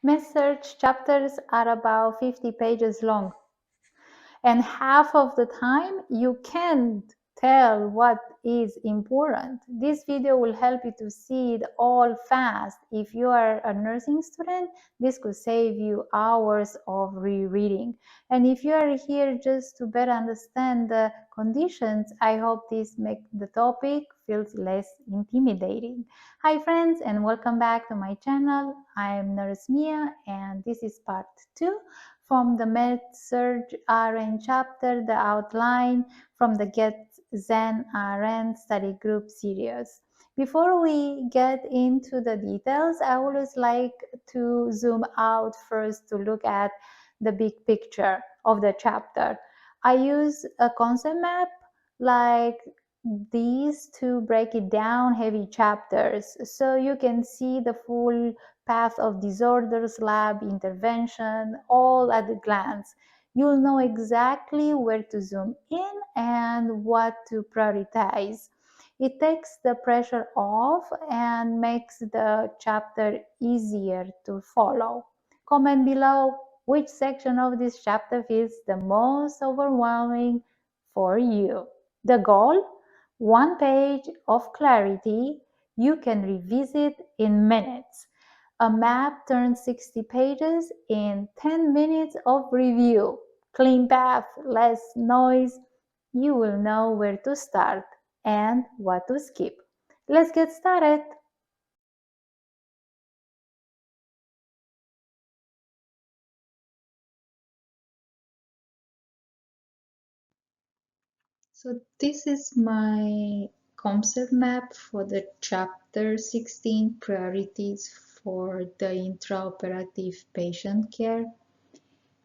Med-Surg chapters are about 50 pages long, and half of the time you can't tell what is important. This video will help you to see it all fast. If you are a nursing student, this could save you hours of rereading. And if you are here just to better understand the conditions, I hope this makes the topic feels less intimidating. Hi friends, and welcome back to my channel. I am Nurse Mia, and this is part 2 from the Med-Surg RN chapter, the outline from the GetZen RN study group series. Before we get into the details, I always like to zoom out first to look at the big picture of the chapter. I use a concept map like these to break it down heavy chapters so you can see the full path of disorders, lab intervention, all at a glance. You'll know exactly where to zoom in and what to prioritize. It takes the pressure off and makes the chapter easier to follow. Comment below which section of this chapter feels the most overwhelming for you. The goal? One page of clarity you can revisit in minutes. A map turns 60 pages in 10 minutes of review. Clean path, less noise. You will know where to start and what to skip. Let's get started. So this is my concept map for the chapter 16 priorities for the intraoperative patient care.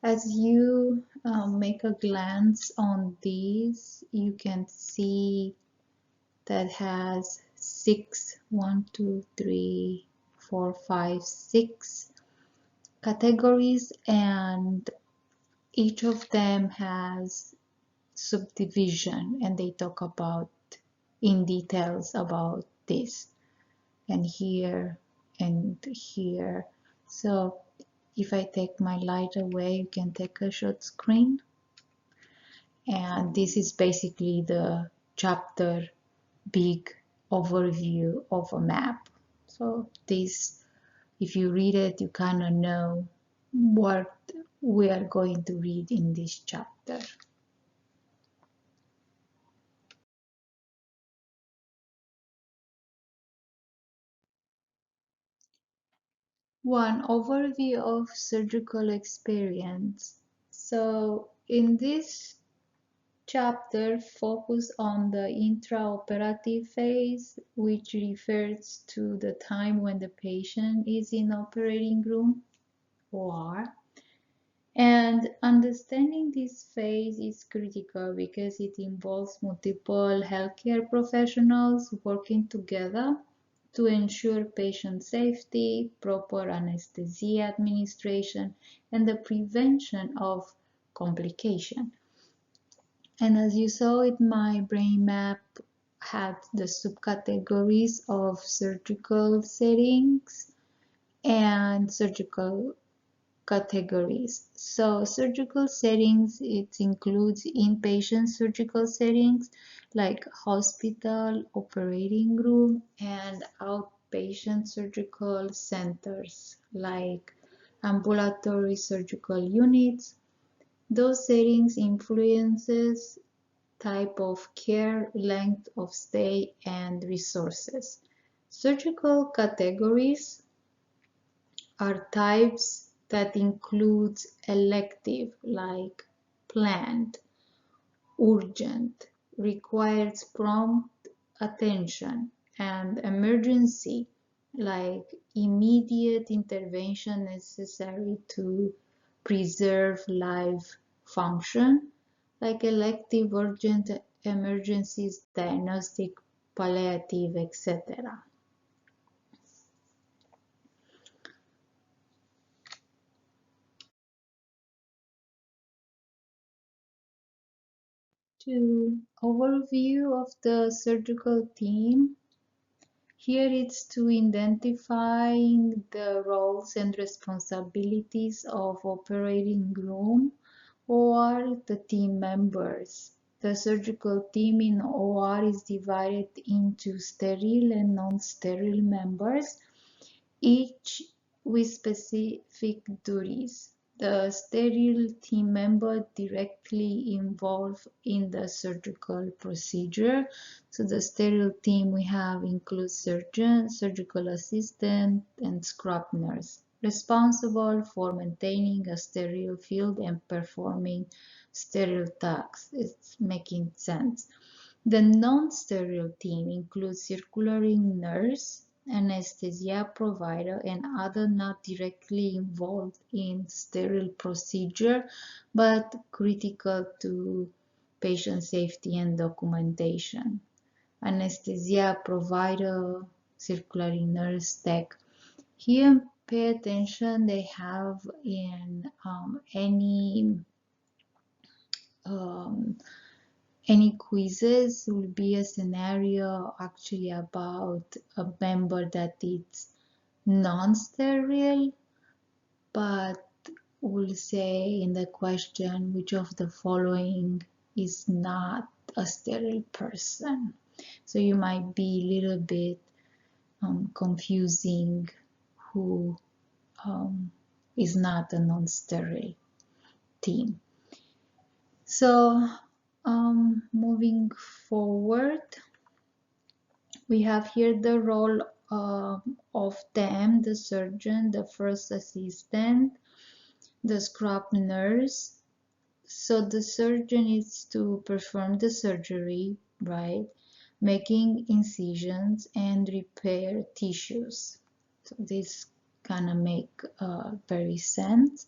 As you make a glance on these, you can see that has 6 categories, and each of them has subdivision, and they talk about in details about this and here and here. So if I take my light away, you can take a short screen, and this is basically the chapter big overview of a map. So this, if you read it, you kind of know what we are going to read in this chapter. One, overview of surgical experience. So in this chapter, focus on the intraoperative phase, which refers to the time when the patient is in operating room OR. And understanding this phase is critical because it involves multiple healthcare professionals working together to ensure patient safety, proper anesthesia administration, and the prevention of complication. And as you saw in my brain map, had the subcategories of surgical settings and surgical categories. So surgical settings, it includes inpatient surgical settings like hospital, operating room, and outpatient surgical centers like ambulatory surgical units. Those settings influences type of care, length of stay, and resources. Surgical categories are types that includes elective like planned, urgent, requires prompt attention, and emergency like immediate intervention necessary to preserve life function, like elective, urgent, emergencies, diagnostic, palliative, etc. To overview of the surgical team, Here it's to identifying the roles and responsibilities of operating room or the team members. The surgical team in OR is divided into sterile and non-sterile members, each with specific duties. The sterile team member directly involved in the surgical procedure. So the sterile team we have includes surgeon, surgical assistant, and scrub nurse, responsible for maintaining a sterile field and performing sterile tasks. It's making sense. The non-sterile team includes circulating nurse, anesthesia provider, and other not directly involved in sterile procedure, but critical to patient safety and documentation. Anesthesia provider, circulating nurse, tech. Here, pay attention. They have in um, any quizzes will be a scenario actually about a member that is non-sterile, but will say in the question which of the following is not a sterile person. So you might be a little bit confusing who is not a non-sterile team. So moving forward, we have here the role of them, the surgeon, the first assistant, the scrub nurse. So the surgeon is to perform the surgery, right? Making incisions and repair tissues. So this kind of make very sense.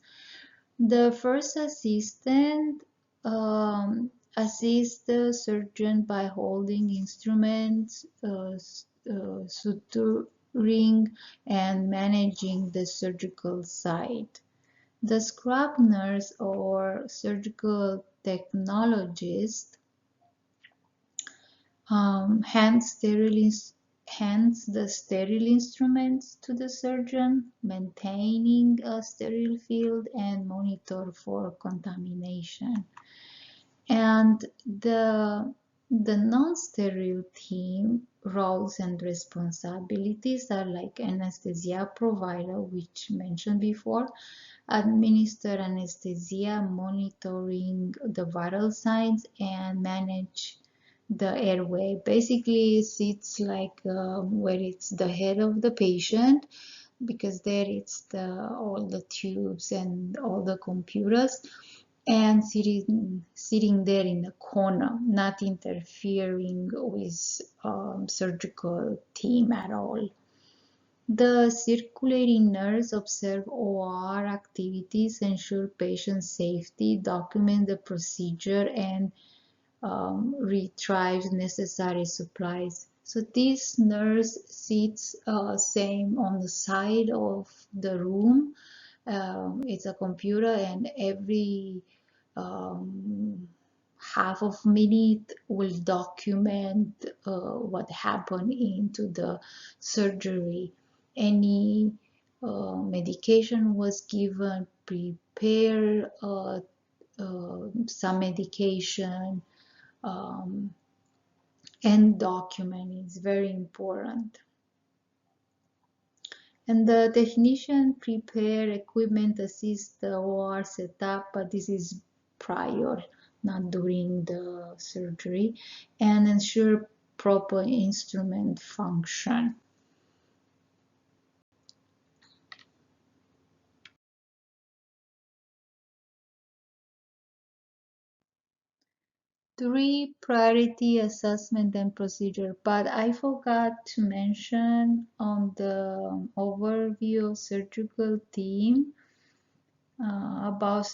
The first assistant assists the surgeon by holding instruments, suturing, and managing the surgical site. The scrub nurse or surgical technologist hands the sterile instruments to the surgeon, maintaining a sterile field and monitor for contamination. And the non-sterile team roles and responsibilities are like anesthesia provider, which mentioned before, administer anesthesia, monitoring the vital signs, and manage the airway. Basically, it's like where it's the head of the patient, because there it's all the tubes and all the computers, and sitting there in the corner, not interfering with surgical team at all. The circulating nurse observe OR activities, ensure patient safety, document the procedure, and retrieves necessary supplies. So this nurse sits same on the side of the room. It's a computer, and every half of minute will document what happened into the surgery. Any medication was given, prepare some medication, and document is very important. And the technician prepare equipment, assist the OR setup, but this is prior, not during the surgery, and ensure proper instrument function. Three, priority assessment and procedure, but I forgot to mention on the overview of surgical team about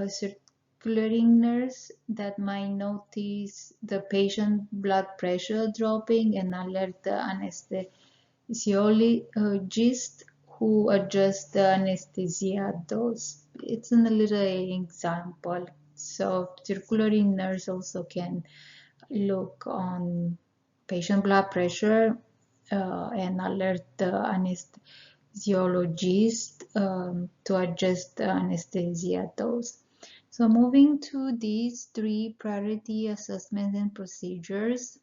circulating nurse that might notice the patient blood pressure dropping and alert the anesthesiologist who adjusts the anesthesia dose. It's a little example. So circulating nurse also can look on patient blood pressure, and alert the anesthesiologist to adjust the anesthesia dose. So moving to these 3 priority assessments and procedures,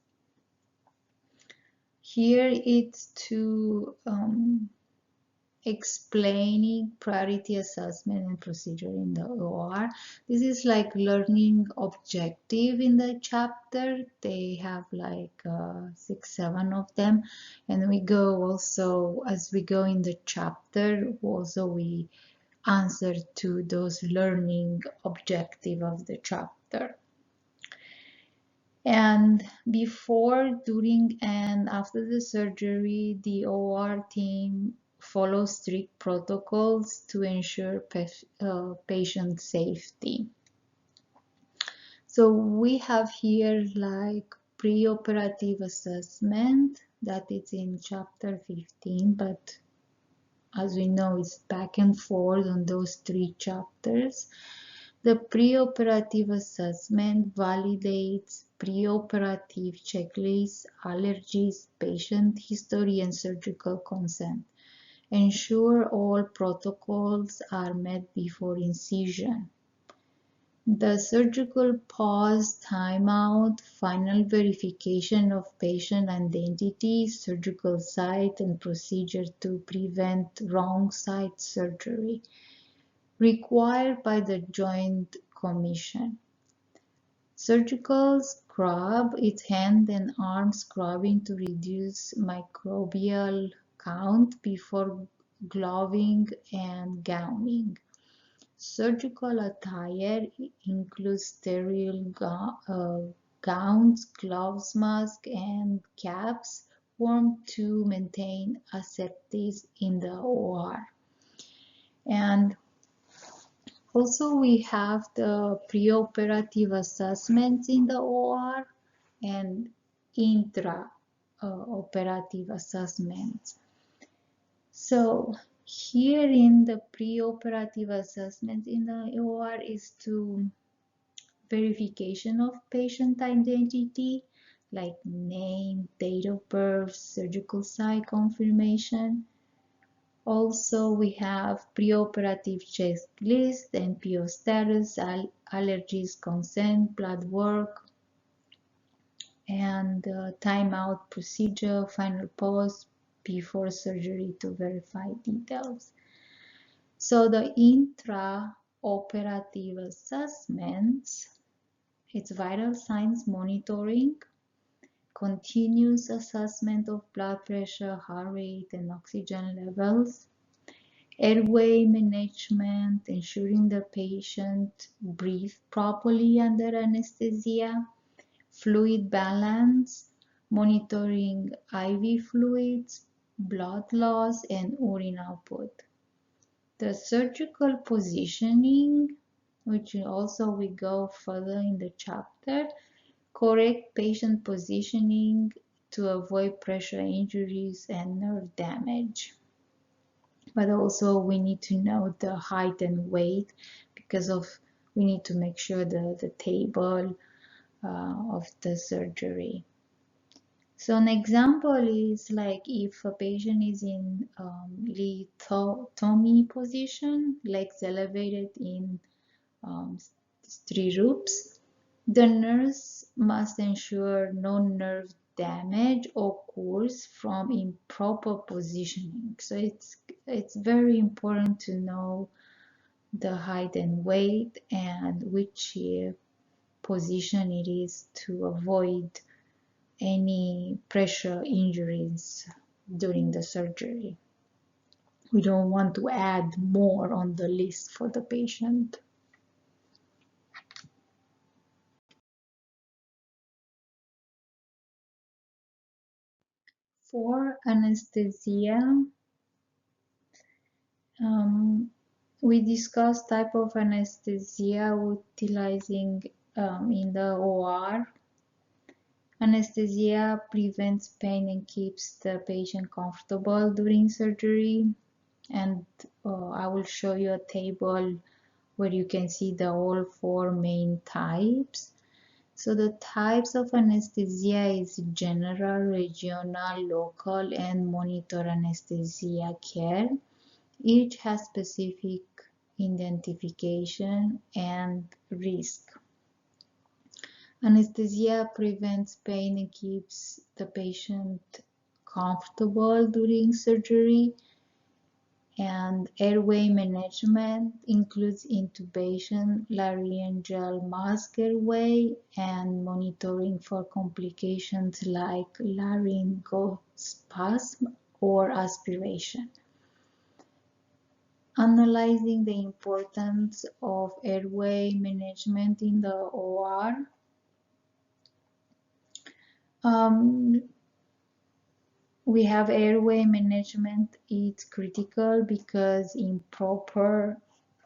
here it's to explaining priority assessment and procedure in the OR. This is like learning objective in the chapter. They have like 6-7 of them, and we go also, as we go in the chapter, also we answer to those learning objective of the chapter. And before, during, and after the surgery, the OR team follows strict protocols to ensure patient safety. So we have here like preoperative assessment that is in chapter 15, but as we know, it's back and forth on those 3 chapters. The preoperative assessment validates preoperative checklists, allergies, patient history, and surgical consent. Ensure all protocols are met before incision. The surgical pause, timeout, final verification of patient identity, surgical site, and procedure to prevent wrong site surgery, required by the Joint Commission. Surgical scrub, it's hand and arm scrubbing to reduce microbial count before gloving and gowning. Surgical attire includes sterile gowns, gloves, masks, and caps worn to maintain aseptic in the OR. And also, we have the preoperative assessments in the OR and intraoperative assessments. So here in the preoperative assessment in the OR is to verification of patient identity, like name, date of birth, surgical site confirmation. Also, we have preoperative checklist, NPO status, allergies, consent, blood work, and timeout procedure, final pause before surgery to verify details. So the intraoperative assessments, it's vital signs monitoring, continuous assessment of blood pressure, heart rate, and oxygen levels, airway management, ensuring the patient breathes properly under anesthesia, fluid balance, monitoring IV fluids, blood loss, and urine output. The surgical positioning, which also we go further in the chapter, correct patient positioning to avoid pressure injuries and nerve damage. But also we need to know the height and weight because we need to make sure the table of the surgery. So an example is like if a patient is in lithotomy position, legs elevated in stirrups, the nurse must ensure no nerve damage occurs from improper positioning. So it's very important to know the height and weight and which position it is to avoid any pressure injuries during the surgery. We don't want to add more on the list for the patient. For anesthesia, we discussed type of anesthesia utilizing in the OR. Anesthesia prevents pain and keeps the patient comfortable during surgery. And I will show you a table where you can see the all 4 main types. So the types of anesthesia is general, regional, local, and monitor anesthesia care. Each has specific identification and risk. Anesthesia prevents pain and keeps the patient comfortable during surgery. And airway management includes intubation, laryngeal mask airway, and monitoring for complications like laryngospasm or aspiration. Analyzing the importance of airway management in the OR. We have airway management. It's critical because improper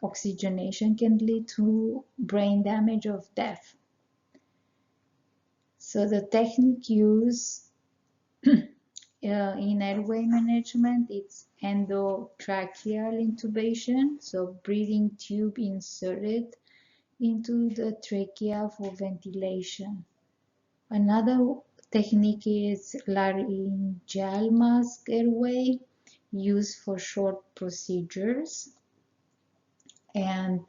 oxygenation can lead to brain damage or death. So the technique used in airway management, it's endotracheal intubation, so breathing tube inserted into the trachea for ventilation. Another technique is laryngeal mask airway, used for short procedures, and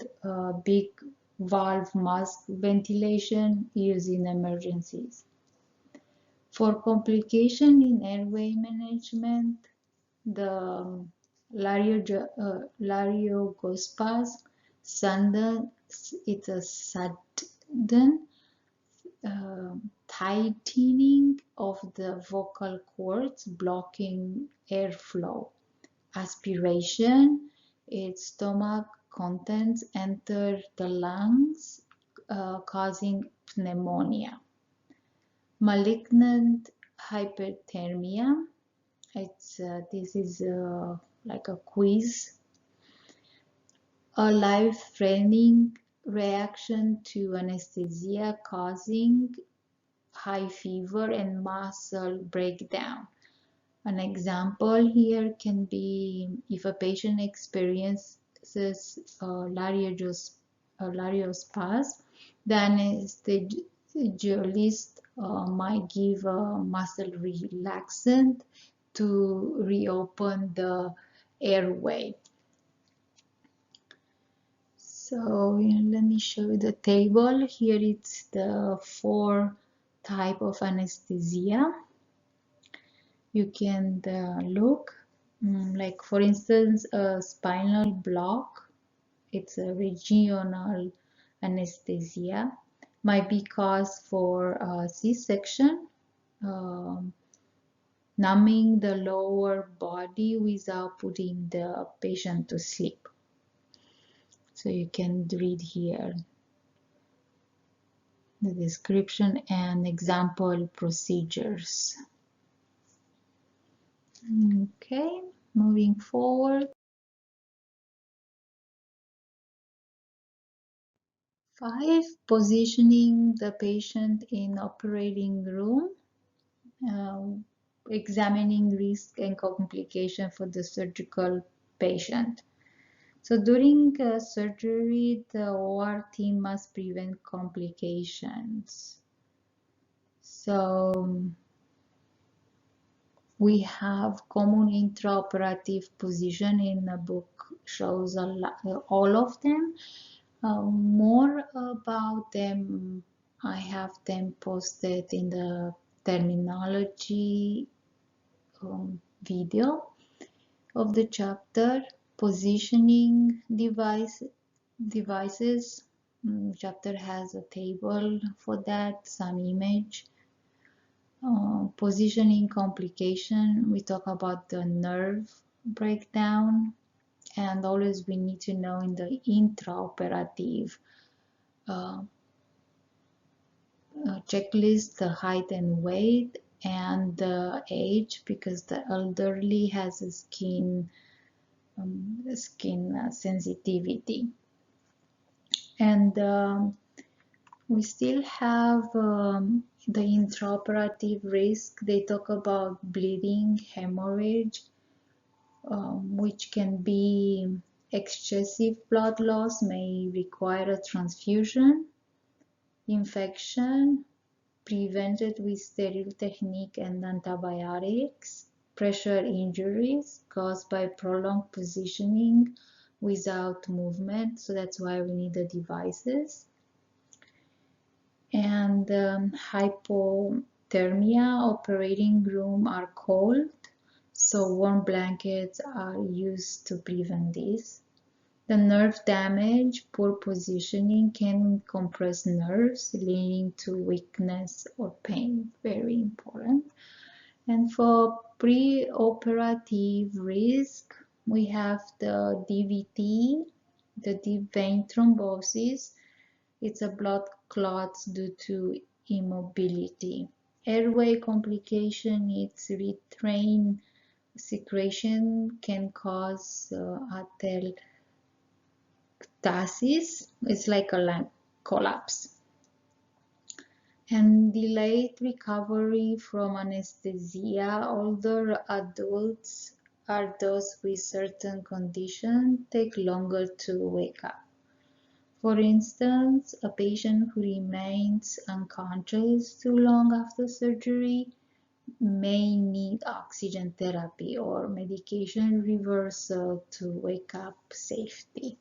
big valve mask ventilation used in emergencies. For complication in airway management, the laryngospasm, it's a sudden tightening of the vocal cords, blocking airflow. Aspiration, its stomach contents enter the lungs, causing pneumonia. Malignant hyperthermia, this is like a quiz. A life-threatening reaction to anesthesia causing high fever and muscle breakdown. An example here can be if a patient experiences laryngospasm, the anesthesiologist might give a muscle relaxant to reopen the airway. So let me show you the table. Here it's the 4 type of anesthesia. You can look, like for instance, a spinal block. It's a regional anesthesia. Might be caused for a C-section, numbing the lower body without putting the patient to sleep. So you can read here the description and example procedures. Okay, moving forward. 5, positioning the patient in operating room, examining risk and complication for the surgical patient. So during surgery, the OR team must prevent complications. So we have common intraoperative position in the book, shows all of them. More about them, I have them posted in the terminology video of the chapter. Positioning devices. Chapter has a table for that, some image. Positioning complication, we talk about the nerve breakdown, and always we need to know in the intraoperative checklist the height and weight and the age, because the elderly has a skin sensitivity. And we still have the intraoperative risk. They talk about bleeding, hemorrhage, which can be excessive blood loss, may require a transfusion. infection prevented with sterile technique and antibiotics, pressure injuries caused by prolonged positioning without movement, so that's why we need the devices, and hypothermia. Operating room are cold, so warm blankets are used to prevent this. The nerve damage, poor positioning can compress nerves, leading to weakness or pain. Very important. And for preoperative risk, we have the DVT, the deep vein thrombosis. It's a blood clots due to immobility. Airway complication, it's retrain secretion can cause atelectasis. It's like a lung collapse. And delayed recovery from anesthesia. Older adults or those with certain conditions take longer to wake up. For instance, a patient who remains unconscious too long after surgery may need oxygen therapy or medication reversal to wake up safely.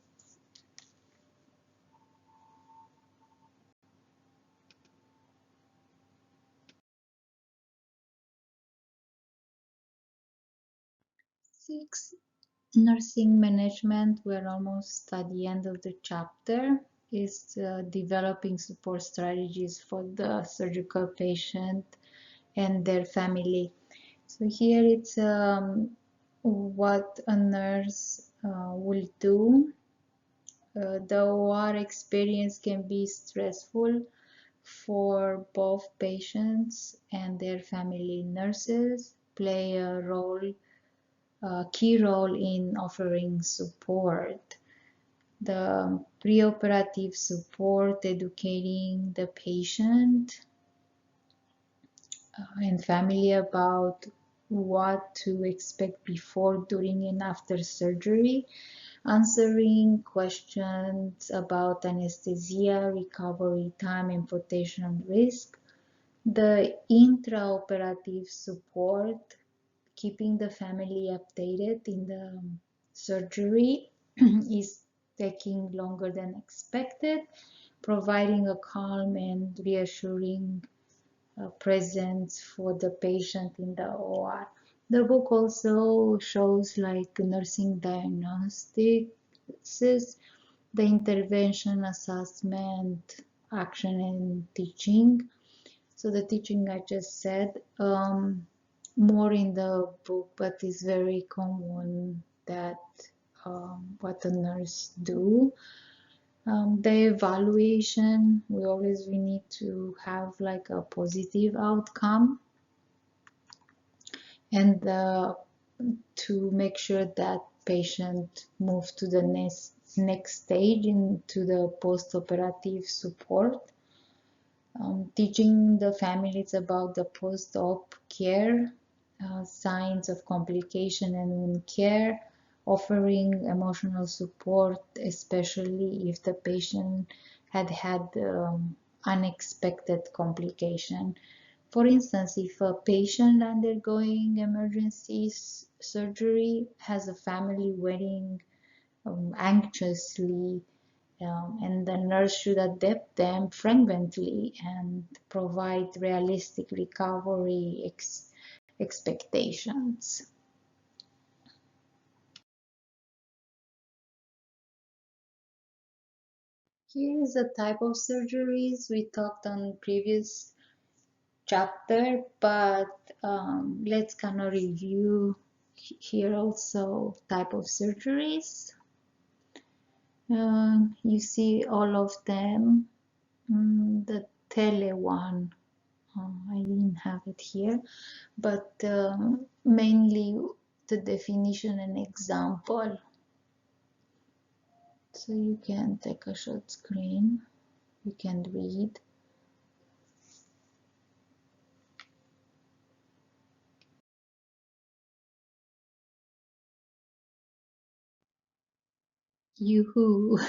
Six, nursing management. We're almost at the end of the chapter. Is developing support strategies for the surgical patient and their family. So here it's what a nurse will do. The OR experience can be stressful for both patients and their family. Nurses play a key role in offering support. The preoperative support, educating the patient and family about what to expect before, during, and after surgery, answering questions about anesthesia, recovery time, and potential risk. The intraoperative support, keeping the family updated in the surgery is taking longer than expected, providing a calm and reassuring presence for the patient in the OR. The book also shows like nursing diagnostics, the intervention, assessment, action, and teaching. So the teaching I just said, more in the book, but it's very common that what the nurse do. The evaluation, we need to have like a positive outcome, and to make sure that patient move to the next stage into the post-operative support. Teaching the families about the post-op care, signs of complication and wound care, offering emotional support, especially if the patient had unexpected complication. For instance, if a patient undergoing emergency surgery has a family waiting anxiously, and the nurse should adapt them frequently and provide realistic recovery expectations. Here is the type of surgeries we talked on previous chapter, but let's kind of review here also type of surgeries. You see all of them. The tele one, I didn't have it here, but mainly the definition and example. So you can take a short screen, you can read. Yoo-hoo,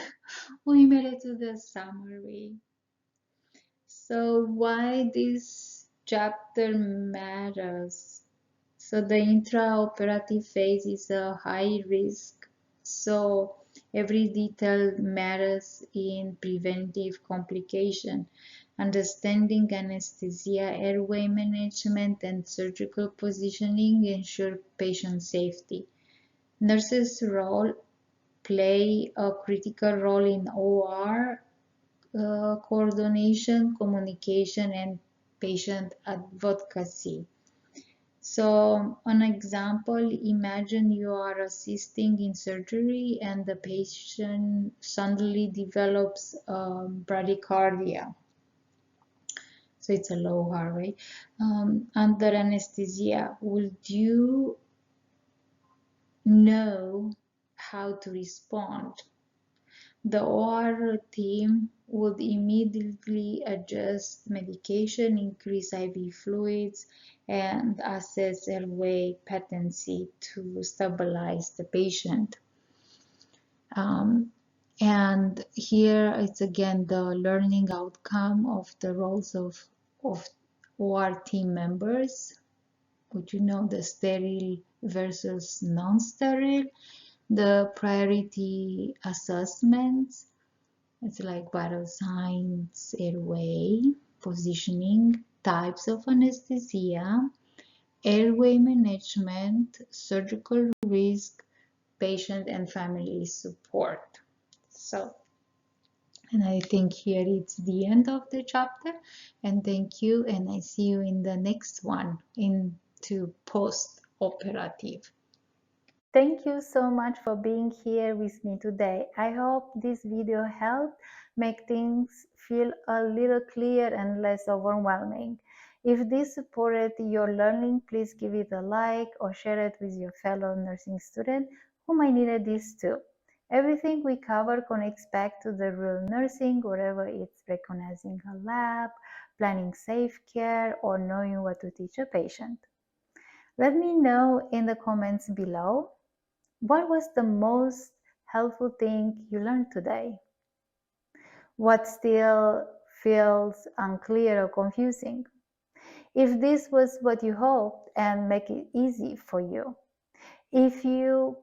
we made it to the summary. So why this chapter matters? So the intraoperative phase is a high risk. So every detail matters in preventive complication. Understanding anesthesia, airway management, and surgical positioning ensure patient safety. Nurses' role play a critical role in OR coordination, communication, and patient advocacy. So, an example, imagine you are assisting in surgery and the patient suddenly develops bradycardia. So, it's a low heart rate. Under anesthesia, would you know how to respond? The OR team would immediately adjust medication, increase IV fluids, and assess airway patency to stabilize the patient. And here it's again the learning outcome of the roles of OR team members. Would you know the sterile versus non-sterile? The priority assessments. It's like vital signs, airway, positioning, types of anesthesia, airway management, surgical risk, patient and family support. So, and I think here it's the end of the chapter. And thank you, and I see you in the next one, into post-operative. Thank you so much for being here with me today. I hope this video helped make things feel a little clearer and less overwhelming. If this supported your learning, please give it a like or share it with your fellow nursing students who might need this too. Everything we cover connects back to the real nursing, whether it's recognizing a lab, planning safe care, or knowing what to teach a patient. Let me know in the comments below, what was the most helpful thing you learned today? What still feels unclear or confusing? If this was what you hoped, and make it easy for you. If you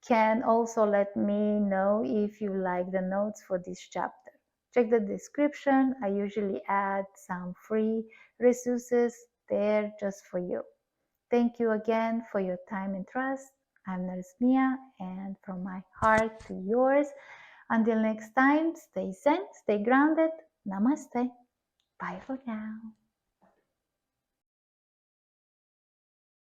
can also let me know if you like the notes for this chapter. Check the description. I usually add some free resources there just for you. Thank you again for your time and trust. I'm Nurse Mia, and from my heart to yours, until next time, stay zen, stay grounded. Namaste. Bye for now.